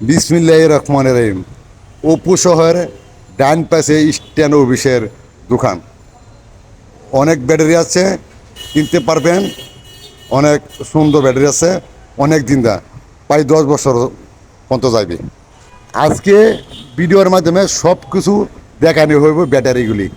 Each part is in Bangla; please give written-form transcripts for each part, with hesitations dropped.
বিসমিল্লাহির রহমানির রহিম। অপু শহর ডান পাশে স্ট্যান্ড অফিসের দোকান। অনেক ব্যাটারি আছে, কিনতে পারবেন। অনেক সুন্দর ব্যাটারি আছে, অনেক দিন দা প্রায় 10 বছর পর্যন্ত যাবে। আজকে ভিডিওর মাধ্যমে সব কিছু দেখানো হইব ব্যাটারিগুলি।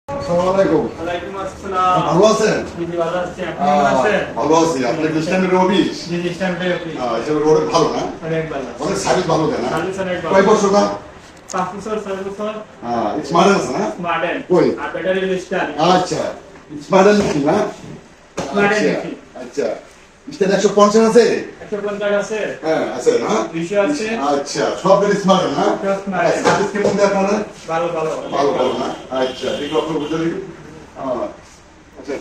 আসসালামু আলাইকুম। ওয়ালাইকুম আসসালাম। ভালো আছেন? জি জি ভালো আছি। আপনি ভালো আছেন? ভালো আছি। আপনার স্ট্যান্ডের অফিস? জি জি স্ট্যান্ডার্ড অফিস। এটা রোড ভালো না? অনেক ভালো। অনেক সার্ভিস ভালো দেয় না? সার্ভিস অনেক ভালো। কয় বছর না? 5 বছর 6 বছর স্মার্ট আছে না? মডেল। কই? আর ব্যাটারি লিস্টার। আচ্ছা, স্মার্ট আছে না? মডেল আচ্ছা, দেখি। আচ্ছা। স্ট্যান্ড 150 আছে? 150 আছে। হ্যাঁ, আছে না? 200 আছে। আচ্ছা, সব স্মার্ট না? সব smart। সার্ভিস কেমন দেয় আপনারা? ভালো ভালো। ভালো ভালো না? আচ্ছা, এগুলো আপনার বুঝে নিন। আচ্ছা,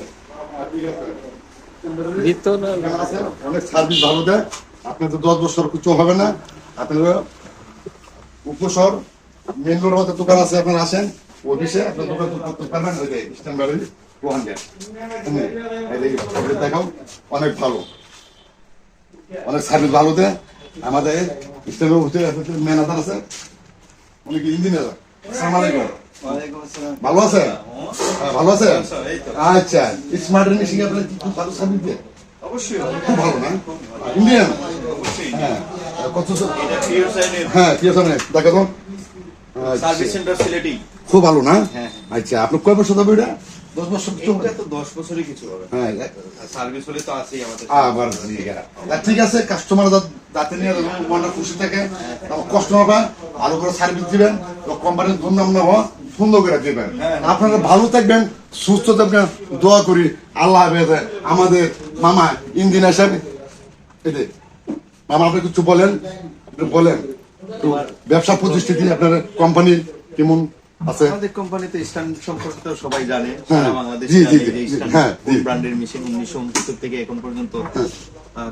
ঠিক আছে। ভিতর না কেমন আছেন? অনেক সার্ভিস ভালো দেয়। আপনার তো 10 বছর কিছু হবে না। আপনারা উপসর মেন রোড মধ্যে দোকান আছে, আপনারা আসেন অফিসে, আপনার দোকান করতে পারবেন। ওই যে স্ট্যান্ড বাড়ি 200 দেখাও, অনেক ভালো, অনেক সার্ভিস ভালো দেয়। আমাদের স্ট্যান্ডের অফিসে ম্যানেজার আছে, অনেক ইঞ্জিনিয়ার। আসসালামু আলাইকুম। ভালো আছেন? ভালো আছেন? আচ্ছা, স্মার্ট মেশিন আপনার খুব ভালো সার্ভিস দেয়। অবশ্যই খুব ভালো না? ইন্ডিয়ান? অবশ্যই হ্যাঁ, কত? এটা পিওর সাইনের হ্যাঁ, কি আছে দেখা তো। Service centre Sylheti. খুব ভালো না? হ্যাঁ। আচ্ছা, আপনি কয় বছর যাবে এটা? 10 বছর কিছু হবে? এটা তো 10 বছরই কিছু হবে। হ্যাঁ, সার্ভিস হলে তো আছেই আমাদের। আবার ঠিক আছে, কাস্টমার যাতে নিয়ে মনটা খুশি থাকে, কাস্টমার ভালো করে সার্ভিস দিবেন, কোম্পানির দুর্নাম না হওয়া সুন্দর করে দিবেন। আপনারা ভালো থাকবেন, সুস্থ থাকবেন, দোয়া করি। আল্লাহ হাফেজ। আমাদের মামা ইঞ্জিনিয়ার সাহেব, এটাই মামা, আপনি কিছু বলেন, একটু বলেন তো। ব্যবসা প্রতিষ্ঠিতি আপনার কোম্পানি কেমন আছে? আমাদের কোম্পানিতে স্ট্যান্ড সম্পর্কে তো সবাই জানে। হ্যাঁ, সারা বাংলাদেশে জি, জি, জানে জি, যে স্ট্যান্ড হ্যাঁ, কোন জি। ব্র্যান্ডের মেশিন 1969 থেকে এখন পর্যন্ত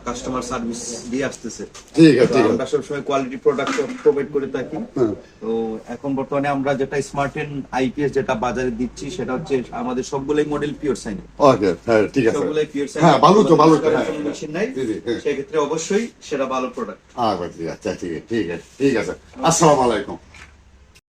কাস্টমার সার্ভিস দিয়ে আসতেছে। ঠিক আছে, তো ঠিক আছে। আমরা সবসময় কোয়ালিটি প্রোডাক্ট প্রোভাইড করে থাকি। হ্যাঁ। তো এখন বর্তমানে আমরা যেটা স্মার্টেন আইপিএস যেটা বাজারে দিচ্ছি সেটা হচ্ছে আমাদের সবগুলোই মডেল পিওর সাইন। ওকে, হ্যাঁ, ঠিক আছে। সবগুলোই পিওর সাইন। হ্যাঁ, ভালো তো, ভালো তো, হ্যাঁ। মেশিন নাই, জি, জি, হ্যাঁ। সেক্ষেত্রে অবশ্যই সেটা ভালো প্রোডাক্ট। আচ্ছা, ঠিক আছে, ঠিক আছে। আসসালামু আলাইকুম।